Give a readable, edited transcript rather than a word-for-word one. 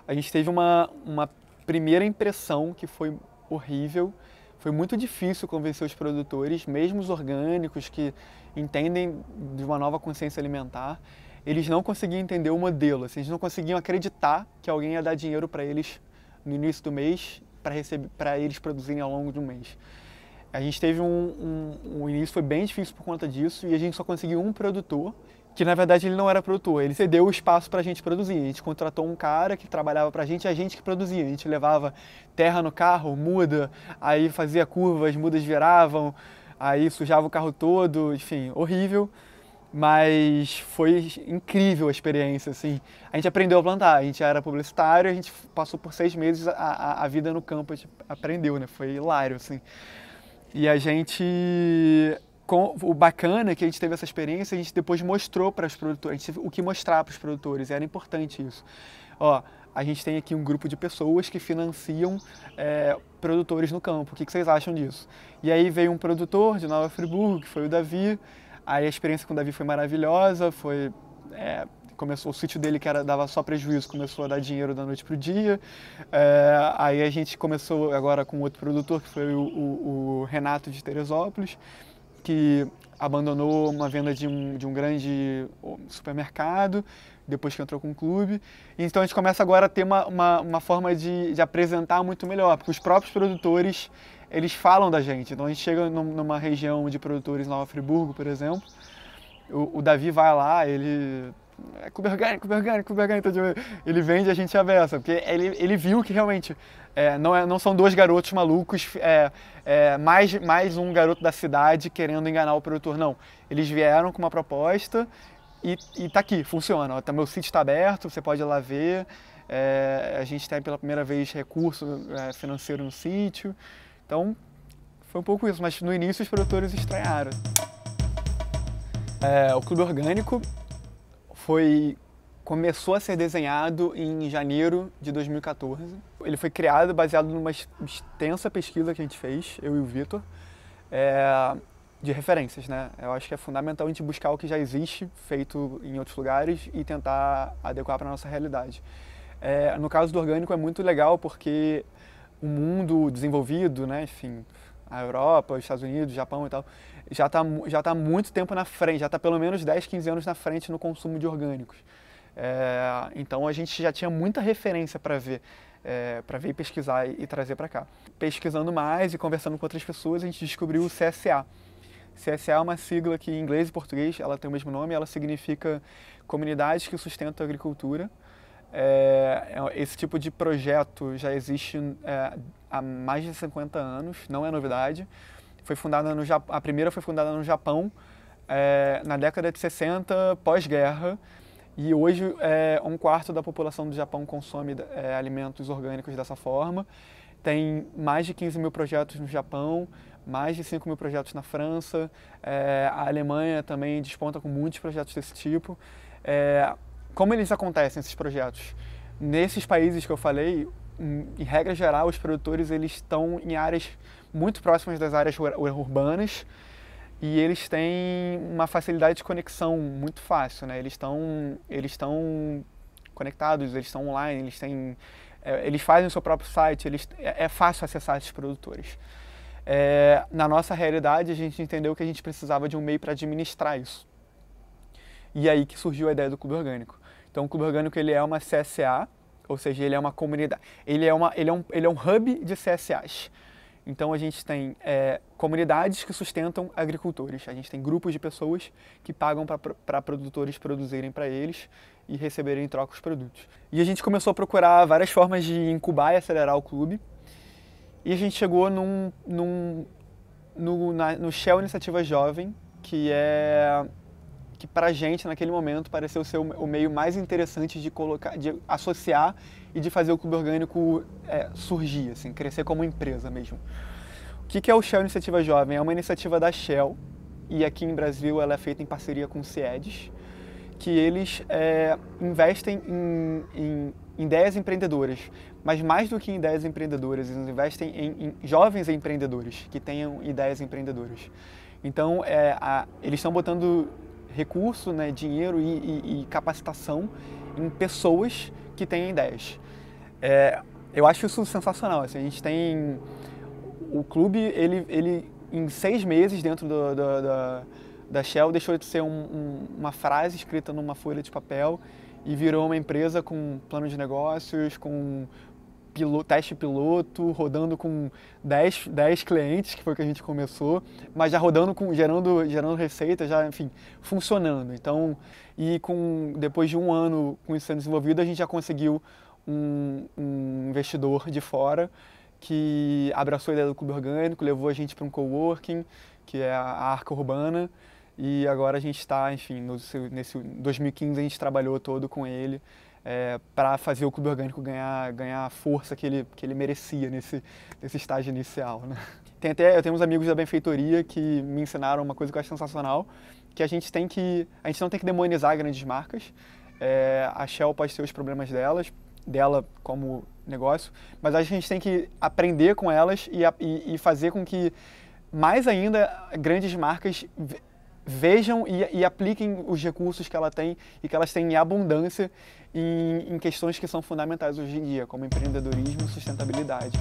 A gente teve uma primeira impressão que foi horrível. Foi muito difícil convencer os produtores, mesmo os orgânicos que entendem de uma nova consciência alimentar, eles não conseguiam entender o modelo, assim, eles não conseguiam acreditar que alguém ia dar dinheiro para eles no início do mês para eles produzirem ao longo do mês. A gente teve o início foi bem difícil por conta disso e a gente só conseguiu um produtor, que na verdade ele não era produtor, ele cedeu o espaço para a gente produzir. A gente contratou um cara que trabalhava para a gente que produzia. A gente levava terra no carro, muda, aí fazia curvas, as mudas viravam, aí sujava o carro todo, enfim, horrível. Mas foi incrível a experiência, assim. A gente aprendeu a plantar, a gente era publicitário, a gente passou por 6 meses a vida no campo, a gente aprendeu, né? Foi hilário, assim. E a gente, o bacana é que a gente teve essa experiência, a gente depois mostrou para os produtores, a gente teve o que mostrar para os produtores, era importante isso. Ó, a gente tem aqui um grupo de pessoas que financiam produtores no campo, o que vocês acham disso? E aí veio um produtor de Nova Friburgo, que foi o Davi, aí a experiência com o Davi foi maravilhosa, começou o sítio dele que dava só prejuízo, começou a dar dinheiro da noite pro dia. Aí a gente começou agora com outro produtor, que foi o Renato de Teresópolis, que abandonou uma venda de um grande supermercado, depois que entrou com o clube. Então a gente começa agora a ter uma forma de apresentar muito melhor, porque os próprios produtores, eles falam da gente. Então a gente chega numa região de produtores, Nova Friburgo, por exemplo, o Davi vai lá, ele... Clube orgânico, então, ele vende a gente a beça, porque ele viu que realmente não são dois garotos malucos, mais um garoto da cidade querendo enganar o produtor, não. Eles vieram com uma proposta e tá aqui, funciona. Ó, meu sítio está aberto, você pode ir lá ver, a gente tem pela primeira vez recurso financeiro no sítio, então foi um pouco isso, mas no início os produtores estranharam. O Clube Orgânico começou a ser desenhado em janeiro de 2014. Ele foi criado baseado numa extensa pesquisa que a gente fez, eu e o Vitor, de referências, né? Eu acho que é fundamental a gente buscar o que já existe, feito em outros lugares, e tentar adequar para a nossa realidade. No caso do orgânico é muito legal porque o mundo desenvolvido, né, enfim, a Europa, os Estados Unidos, o Japão e tal, já tá há muito tempo na frente, já está pelo menos 10, 15 anos na frente no consumo de orgânicos. Então a gente já tinha muita referência para ver e pesquisar e trazer para cá. Pesquisando mais e conversando com outras pessoas, a gente descobriu o CSA. CSA é uma sigla que em inglês e português ela tem o mesmo nome, ela significa Comunidades que Sustentam a Agricultura. Esse tipo de projeto já existe há mais de 50 anos, não é novidade. A primeira foi fundada no Japão na década de 60, pós-guerra, e hoje um quarto da população do Japão consome alimentos orgânicos dessa forma. Tem mais de 15 mil projetos no Japão, mais de 5 mil projetos na França, a Alemanha também desponta com muitos projetos desse tipo. Como eles acontecem, esses projetos? Nesses países que eu falei, em regra geral, os produtores eles estão em áreas muito próximas das áreas urbanas e eles têm uma facilidade de conexão muito fácil, né? Eles estão conectados, eles estão online, eles fazem o seu próprio site, é fácil acessar esses produtores. Na nossa realidade, a gente entendeu que a gente precisava de um meio para administrar isso. E aí que surgiu a ideia do Clube Orgânico. Então, o Clube Orgânico ele é uma CSA, ou seja, ele é uma comunidade, ele é um hub de CSAs. Então, a gente tem comunidades que sustentam agricultores. A gente tem grupos de pessoas que pagam para produtores produzirem para eles e receberem em troca os produtos. E a gente começou a procurar várias formas de incubar e acelerar o clube. E a gente chegou no Shell Iniciativa Jovem, que pra gente, naquele momento, pareceu ser o meio mais interessante de associar e de fazer o Clube Orgânico surgir, assim, crescer como empresa mesmo. O que é o Shell Iniciativa Jovem? É uma iniciativa da Shell, e aqui em Brasil ela é feita em parceria com o CIEDES, que eles investem em ideias empreendedoras, mas mais do que em ideias empreendedoras, eles investem em jovens empreendedores que tenham ideias empreendedoras. Então, eles estão botando recurso, né, dinheiro e capacitação em pessoas que têm ideias. Eu acho isso sensacional. Assim, a gente tem o clube, ele em 6 meses dentro da Shell deixou de ser uma frase escrita numa folha de papel e virou uma empresa com plano de negócios, com teste piloto, rodando com 10 clientes, que foi o que a gente começou, mas já rodando, gerando receita, já, enfim, funcionando. Então, depois de 1 ano com isso sendo desenvolvido, a gente já conseguiu um investidor de fora que abraçou a ideia do clube orgânico, levou a gente para um coworking, que é a Arca Urbana, e agora a gente está, enfim, nesse 2015 a gente trabalhou todo com ele para fazer o clube orgânico ganhar a força que ele merecia nesse estágio inicial, né? Eu tenho uns amigos da benfeitoria que me ensinaram uma coisa que eu acho sensacional, que a gente não tem que demonizar grandes marcas. A Shell pode ter os problemas dela como negócio, mas a gente tem que aprender com elas e fazer com que, mais ainda, grandes marcas vejam e apliquem os recursos que ela tem e que elas têm em abundância em questões que são fundamentais hoje em dia, como empreendedorismo e sustentabilidade.